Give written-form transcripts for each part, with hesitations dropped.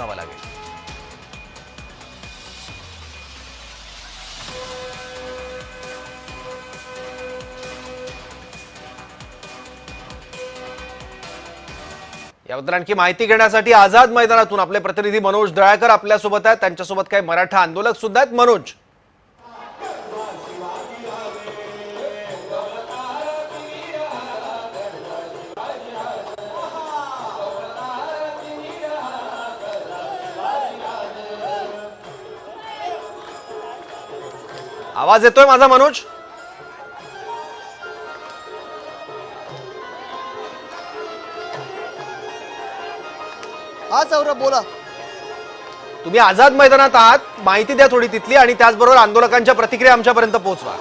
बघावा लागेल। याबद्दल आणखी माहिती घेण्यासाठी आझाद मैदानातून आपले प्रतिनिधी मनोज दळाकर आपल्यासोबत आहेत। त्यांच्यासोबत काही मराठा आंदोलक सुद्धा आहेत। मनोज, आवाज येतोय माझा मनोज? हा सौरभ बोला। तुम्ही आझाद मैदानात आहात, माहिती द्या थोडी तिथली आणि त्याचबरोबर आंदोलकांच्या प्रतिक्रिया आमच्यापर्यंत पोहोचवा।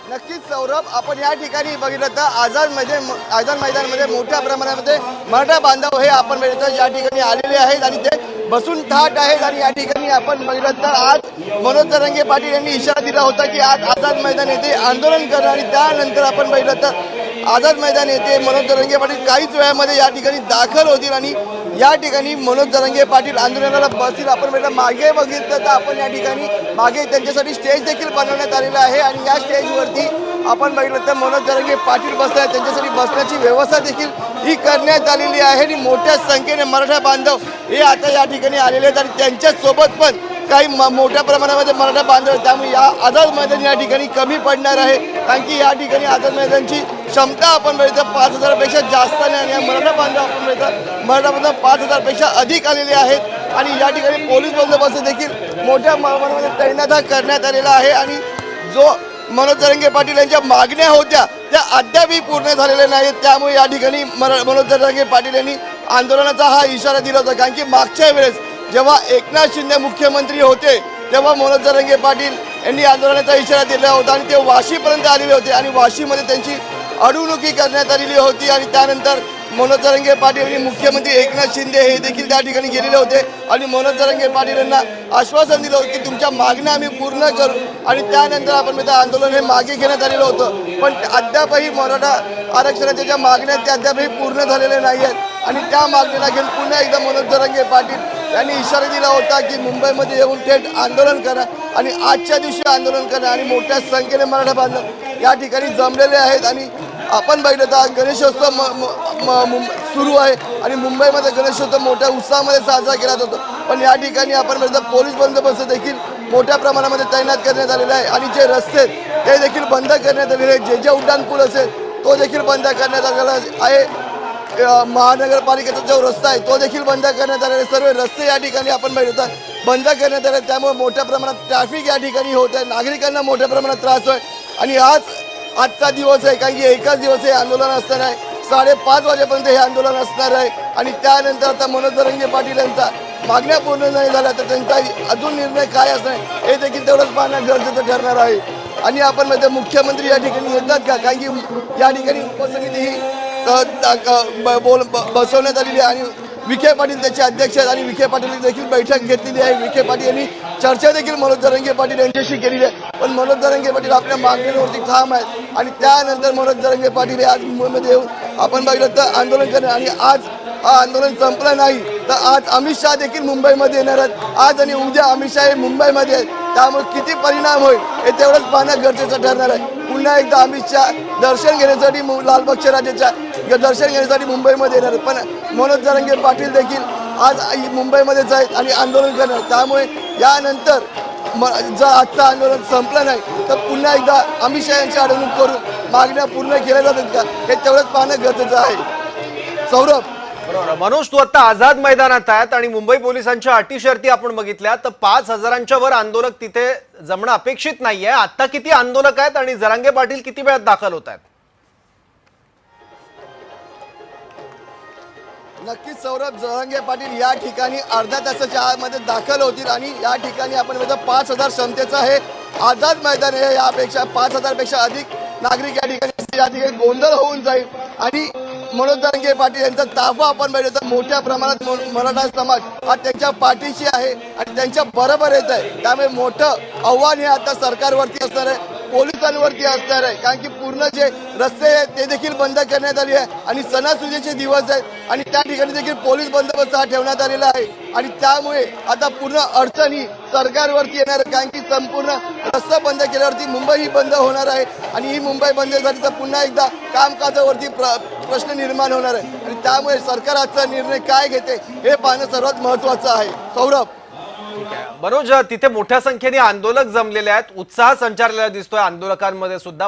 नक्कीच सौरभ, आपण या ठिकाणी बघितलं तर आझाद मैदानामध्ये मोठ्या प्रमाणामध्ये मराठा बांधव हे आपण बघितलं या ठिकाणी आलेले आहेत आणि ते बसून ठाट आहेत। आणि या ठिकाणी आपण बघितलं तर आज मनोज जरांगे पाटील यांनी इशारा दिला होता की आज आझाद मैदान येथे आंदोलन करणार आणि त्यानंतर आपण बघितलं तर आझाद मैदान येथे मनोज जरांगे पाटील काहीच वेळामध्ये या ठिकाणी दाखल होतील आणि या ठिकाणी मनोज जरांगे पाटील आंदोलनाला बसतील। आपण बघितलं मागे बघितलं तर आपण या ठिकाणी मागे त्यांच्यासाठी स्टेज देखील बनवण्यात आलेला आहे आणि या स्टेजवरती आपण बघितलं तर मनोज जरांगे पाटील बसतात, त्यांच्यासाठी बसण्याची व्यवस्था देखील ही करण्यात आलेली आहे आणि मोठ्या संख्येने मराठा बांधव हे आता या ठिकाणी आलेले आहेत आणि त्यांच्यासोबत पण काही मोठ्या प्रमाणामध्ये मराठा बांधव, त्यामुळे या आझाद मैदान या ठिकाणी कमी पडणार आहे कारण की या ठिकाणी आझाद मैदानची क्षमता आपण बघितलं 5000पेक्षा जास्त नाही आणि या मराठा बांधव आपण बघितलं मराठा बांधव 5000पेक्षा अधिक आलेले आहेत आणि या ठिकाणी पोलीस बंदोबस्त देखील मोठ्या प्रमाणामध्ये तैनात करण्यात आलेला आहे आणि जो मनोज जरांगे पाटील यांच्या मागण्या होत्या त्या अद्यापही पूर्ण झालेल्या नाहीत। त्यामुळे या ठिकाणी मनोज जरांगे पाटील यांनी आंदोलनाचा हा इशारा दिला होता कारण की मागच्या वेळेस जेव्हा एकनाथ शिंदे मुख्यमंत्री होते तेव्हा मनोज जरांगे पाटील यांनी आंदोलनाचा इशारा दिला होता आणि ते वाशीपर्यंत आलेले होते आणि वाशीमध्ये त्यांची अडवणुकी करण्यात आलेली होती आणि त्यानंतर मनोज जरांगे पाटील आणि मुख्यमंत्री एकनाथ शिंदे हे देखील त्या ठिकाणी गेलेले होते आणि मनोज जरांगे पाटील यांना आश्वासन दिलं होतं की तुमच्या मागण्या आम्ही पूर्ण करू आणि त्यानंतर आपण आंदोलन हे मागे घेण्यात आलेलं होतं। पण अद्यापही मराठा आरक्षणाच्या ज्या मागण्या त्या अद्यापही पूर्ण झालेल्या नाही आहेत आणि त्या मागणीला घेऊन पुन्हा एकदा मनोज जरांगे पाटील यांनी इशारा दिला होता की मुंबईमध्ये येऊन थेट आंदोलन करा आणि आजच्या दिवशी आंदोलन करा आणि मोठ्या संख्येने मराठा बांधव या ठिकाणी जमलेले आहेत आणि आपण बघितलं तर गणेशोत्सव सुरू आहे आणि मुंबईमध्ये गणेशोत्सव मोठ्या उत्साहामध्ये साजरा केला जातो। पण या ठिकाणी आपण बघितलं पोलीस बंदोबस्त देखील मोठ्या प्रमाणामध्ये तैनात करण्यात आलेला आहे आणि जे रस्ते ते देखील बंद करण्यात आलेले आहेत। जे उड्डाणपूल असेल तो देखील बंद करण्यात आलेला आहे। महानगरपालिकेचा जो रस्ता आहे तो देखील बंद करण्यात आलेला आहे। सर्व रस्ते या ठिकाणी आपण बघितलं बंद करण्यात आले, त्यामुळे मोठ्या प्रमाणात ट्रॅफिक या ठिकाणी होत आहे, नागरिकांना मोठ्या प्रमाणात त्रास होय आणि आजचा दिवस आहे कारण की एकच दिवस हे आंदोलन असणार आहे। 5:30 वाजेपर्यंत हे आंदोलन असणार आहे आणि त्यानंतर आता मनोज जरांगे पाटील यांचा मागण्या पूर्ण नाही झाल्या तर त्यांचा अजून निर्णय काय असणार हे देखील तेवढंच पाहणं गरजेचं ठरणार आहे। आणि आपण म्हणजे मुख्यमंत्री या ठिकाणी येतात का कारण की या ठिकाणी उपसमिती ही बसवण्यात आलेली आहे आणि विखे पाटील त्याचे अध्यक्ष आहेत आणि विखे पाटील देखील बैठक घेतलेली आहे। विखे पाटील यांनी चर्चा देखील मनोज जरांगे पाटील यांच्याशी केलेली आहे पण मनोज जरांगे पाटील आपल्या मागण्यांवरती ठाम आहेत आणि त्यानंतर मनोज जरांगे पाटील हे आज मुंबईमध्ये येऊन आपण बघितलं तर आंदोलन करणार आणि आज हा आंदोलन संपलं नाही तर आज अमित शहा देखील मुंबईमध्ये येणार आहेत। आज आणि उद्या अमित शहा हे मुंबईमध्ये आहेत, त्यामुळे किती परिणाम होईल हे तेवढंच पाहणं गरजेचं ठरणार आहे। पुन्हा एकदा अमित शहा दर्शन घेण्यासाठी लालबागच्या राजाच्या दर्शन घेण्यासाठी मुंबईमध्ये येणार पण मनोज जरांगे पाटील देखील आज मुंबईमध्येच आहेत आणि आंदोलन करणार। त्यामुळे यानंतर जर आजचं आंदोलन संपलं नाही तर पुन्हा एकदा अमित शहा यांची अडवणूक करून मागण्या पूर्ण केल्या जातात का हे तेवढंच पाहणं गरजेचं आहे। सौरभ, बरोबर मनोज, तू आता आझाद मैदानात आहेत आणि मुंबई पोलिसांच्या अटी शर्ती आपण बघितल्या तर 5000च्या वर आंदोलक तिथे जमणं अपेक्षित नाहीये। आता किती आंदोलक आहेत आणि जरांगे पाटील किती वेळात दाखल होत आहेत? नक्कीच सौरभ, जरांगे पाटील या ठिकाणी अर्ध्या तासाच्या आतमध्ये दाखल होतील आणि या ठिकाणी आपण बघतो 5000 क्षमतेचं हे आझाद मैदान आहे। यापेक्षा 5000पेक्षा अधिक नागरिक या ठिकाणी गोंधळ होऊन जाईल आणि मनोज जरांगे पाटील यांचा ताफा आपण बघितलं मोठ्या प्रमाणात मराठा समाज हा त्यांच्या पाठीशी आहे आणि त्यांच्या बरोबर येत आहे। त्यामुळे मोठं आव्हान हे आता सरकारवरती असणार आहे। पोलिसांवरती असणार आहे, कारण की पूर्ण जे रस्ते आहेत ते देखील बंद करण्यात आले आहे आणि सणासुदीचे दिवस आहेत आणि त्या ठिकाणी देखील पोलीस बंदोबस्त हा ठेवण्यात आलेला आहे आणि त्यामुळे आता पूर्ण अडचण ही सरकारवरती येणार आहे, कारण की संपूर्ण रस्ता बंद केल्यावरती मुंबई ही बंद होणार आहे आणि ही मुंबई बंद झाली तर पुन्हा एकदा कामकाजावरती प्रश्न निर्माण होणार आहे आणि त्यामुळे सरकार आजचा निर्णय काय घेते हे पाहणं सर्वात महत्वाचं आहे. सौरभ. ठीक आहे मनोज, तिथे मोठ्या संख्येने आंदोलक जमलेले आहेत, उत्साह संचारलेला दिसतोय आंदोलकांमध्ये सुद्धा.